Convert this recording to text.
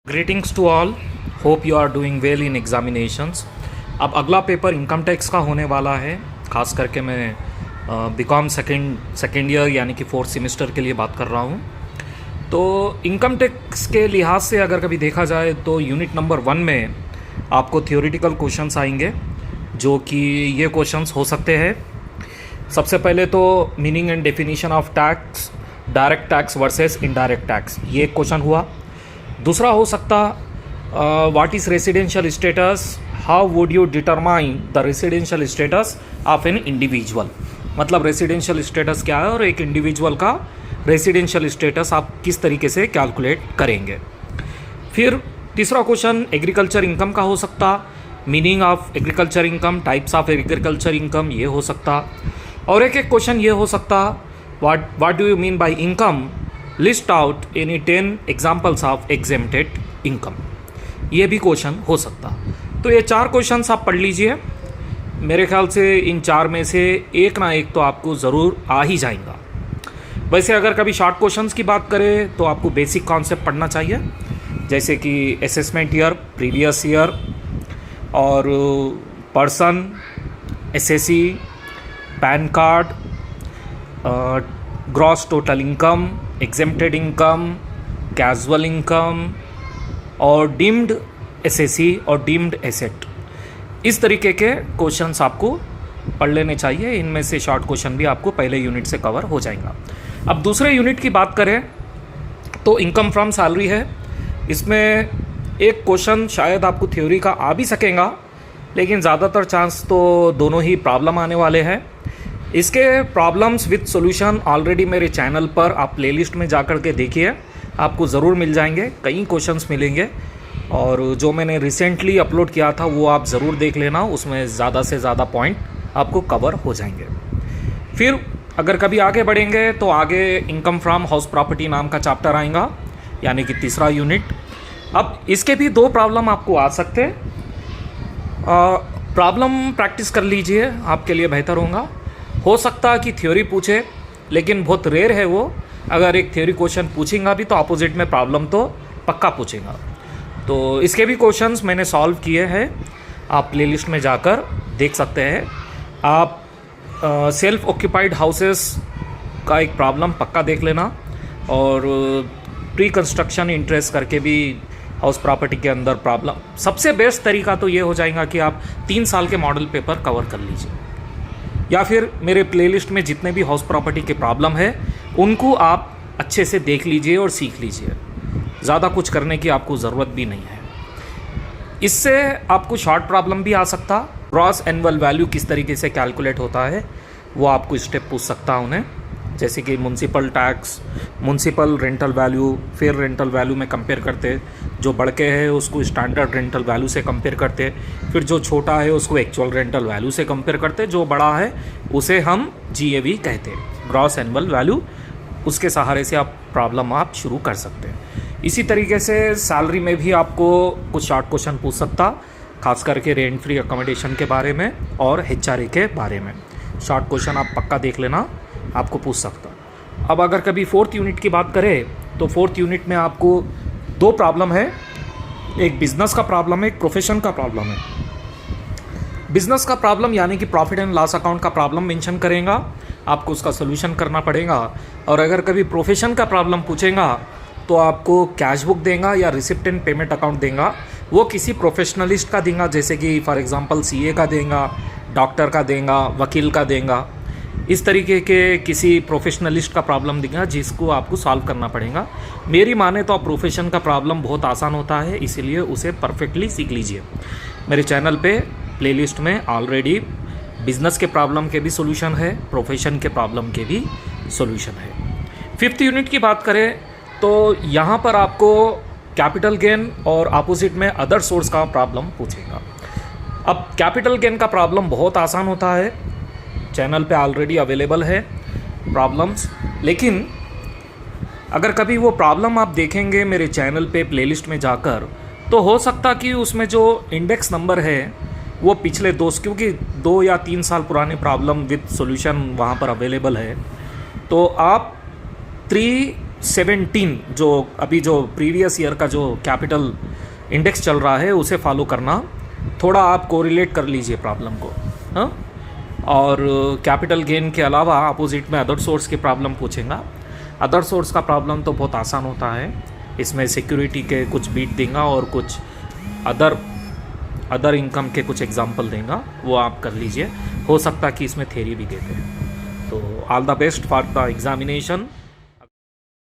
Greetings to all, hope you are doing well in examinations. अब अगला paper income tax का होने वाला है। ख़ास करके मैं बीकॉम सेकेंड ईयर यानी कि फोर्थ सेमेस्टर के लिए बात कर रहा हूँ। तो इनकम टैक्स के लिहाज से अगर कभी देखा जाए तो यूनिट नंबर 1 में आपको थियोरेटिकल क्वेश्चंस आएंगे, जो कि ये क्वेश्चंस हो सकते हैं। सबसे पहले तो meaning and definition of tax, direct tax versus indirect tax, ये एक क्वेश्चन हुआ। दूसरा हो सकता what is residential status, how would you determine the residential status of an individual. मतलब रेसिडेंशियल स्टेटस क्या है और एक इंडिविजुअल का रेसिडेंशियल स्टेटस आप किस तरीके से कैलकुलेट करेंगे। फिर तीसरा क्वेश्चन एग्रीकल्चर इनकम का हो सकता, meaning of agriculture income, types of agriculture income, ये हो सकता। और एक क्वेश्चन ये हो सकता what do you mean by income, list out any 10 examples of exempted income, ये भी क्वेश्चन हो सकता। तो ये 4 क्वेश्चंस आप पढ़ लीजिए। मेरे ख्याल से इन 4 में से एक ना एक तो आपको ज़रूर आ ही जाएगा। वैसे अगर कभी शॉर्ट क्वेश्चंस की बात करें तो आपको बेसिक कॉन्सेप्ट पढ़ना चाहिए, जैसे कि असेसमेंट ईयर, प्रीवियस ईयर और person, SSC, pan card, gross total income, exempted income, casual income और डीम्ड एसएससी और डीम्ड एसेट। इस तरीके के क्वेश्चंस आपको पढ़ लेने चाहिए। इनमें से शॉर्ट क्वेश्चन भी आपको पहले यूनिट से कवर हो जाएगा। अब दूसरे यूनिट की बात करें तो इनकम फ्रॉम सैलरी है। इसमें एक क्वेश्चन शायद आपको थ्योरी का आ भी सकेगा, लेकिन ज़्यादातर चांस तो दोनों ही प्रॉब्लम आने वाले हैं। इसके प्रॉब्लम्स विद सॉल्यूशन ऑलरेडी मेरे चैनल पर आप प्लेलिस्ट में जा कर के देखिए, आपको ज़रूर मिल जाएंगे, कई क्वेश्चंस मिलेंगे। और जो मैंने रिसेंटली अपलोड किया था वो आप ज़रूर देख लेना, उसमें ज़्यादा से ज़्यादा पॉइंट आपको कवर हो जाएंगे। फिर अगर कभी आगे बढ़ेंगे तो आगे इनकम फ्रॉम हाउस प्रॉपर्टी नाम का चैप्टर आएगा, यानी कि तीसरा यूनिट। अब इसके भी 2 प्रॉब्लम आपको आ सकते हैं। प्रॉब्लम प्रैक्टिस कर लीजिए, आपके लिए बेहतर होगा। हो सकता है कि थ्योरी पूछे, लेकिन बहुत रेयर है वो। अगर एक थ्योरी क्वेश्चन पूछेगा भी तो अपोजिट में प्रॉब्लम तो पक्का पूछेगा। तो इसके भी क्वेश्चंस मैंने सॉल्व किए हैं, आप प्लेलिस्ट में जाकर देख सकते हैं। आप सेल्फ ऑक्यूपाइड हाउसेस का एक प्रॉब्लम पक्का देख लेना, और प्री कंस्ट्रक्शन इंटरेस्ट करके भी हाउस प्रॉपर्टी के अंदर प्रॉब्लम। सबसे बेस्ट तरीका तो ये हो जाएगा कि आप 3 साल के मॉडल पेपर कवर कर लीजिए, या फिर मेरे प्लेलिस्ट में जितने भी हाउस प्रॉपर्टी के प्रॉब्लम है उनको आप अच्छे से देख लीजिए और सीख लीजिए। ज़्यादा कुछ करने की आपको ज़रूरत भी नहीं है। इससे आपको शॉर्ट प्रॉब्लम भी आ सकता। ग्रॉस एनुअल वैल्यू किस तरीके से कैलकुलेट होता है वो आपको स्टेप पूछ सकता उन्हें, जैसे कि municipal tax, municipal rental value, फिर रेंटल वैल्यू में कंपेयर करते, जो बढ़ के है उसको स्टैंडर्ड रेंटल वैल्यू से कंपेयर करते, फिर जो छोटा है उसको एक्चुअल रेंटल वैल्यू से कंपेयर करते, जो बड़ा है उसे हम जीएवी कहते हैं, ग्रॉस एनुअल वैल्यू। उसके सहारे से आप प्रॉब्लम आप शुरू कर सकते हैं। इसी तरीके से सैलरी में भी आपको कुछ शॉर्ट क्वेश्चन पूछ सकता, खास करके रेंट फ्री अकोमोडेशन के बारे में और एचआरए के बारे में। शॉर्ट क्वेश्चन आप पक्का देख लेना, आपको पूछ सकता। अब अगर कभी 4th यूनिट की बात करें तो 4th यूनिट में आपको 2 प्रॉब्लम है, एक बिजनेस का प्रॉब्लम है, एक प्रोफेशन का प्रॉब्लम है। बिजनेस का प्रॉब्लम यानी कि प्रॉफिट एंड लॉस अकाउंट का प्रॉब्लम मेंशन करेगा, आपको उसका सोल्यूशन करना पड़ेगा। और अगर कभी प्रोफेशन का प्रॉब्लम पूछेगा तो आपको कैश बुक देगा या रिसिप्ट एंड पेमेंट अकाउंट देगा, वो किसी प्रोफेशनलिस्ट का देगा, जैसे कि फॉर एग्जांपल सीए का देगा, डॉक्टर का देगा, वकील का देगा। इस तरीके के किसी प्रोफेशनलिस्ट का प्रॉब्लम देगा जिसको आपको सॉल्व करना पड़ेगा। मेरी माने तो प्रोफेशन का प्रॉब्लम बहुत आसान होता है, इसीलिए उसे परफेक्टली सीख लीजिए। मेरे चैनल पे प्लेलिस्ट में ऑलरेडी बिजनेस के प्रॉब्लम के भी सोल्यूशन है, प्रोफेशन के प्रॉब्लम के भी सोल्यूशन है। 5th यूनिट की बात करें तो यहाँ पर आपको कैपिटल गेन और अपोजिट में अदर सोर्स का प्रॉब्लम पूछेगा। अब कैपिटल गेन का प्रॉब्लम बहुत आसान होता है, चैनल पे ऑलरेडी अवेलेबल है प्रॉब्लम्स। लेकिन अगर कभी वो प्रॉब्लम आप देखेंगे मेरे चैनल पे प्लेलिस्ट में जाकर, तो हो सकता कि उसमें जो इंडेक्स नंबर है वो पिछले क्योंकि 2 या 3 साल पुराने प्रॉब्लम विद सॉल्यूशन वहाँ पर अवेलेबल है, तो आप 3 17 जो अभी जो प्रीवियस ईयर का जो कैपिटल इंडेक्स चल रहा है उसे फॉलो करना, थोड़ा आप कोरिलेट कर लीजिए प्रॉब्लम को। हाँ, और कैपिटल गेन के अलावा अपोजिट में अदर सोर्स की प्रॉब्लम पूछेगा। अदर सोर्स का प्रॉब्लम तो बहुत आसान होता है, इसमें सिक्योरिटी के कुछ बीट देगा और कुछ अदर इनकम के कुछ एग्जांपल देगा, वो आप कर लीजिए। हो सकता है कि इसमें थ्योरी भी देते हैं। तो all the best for the examination.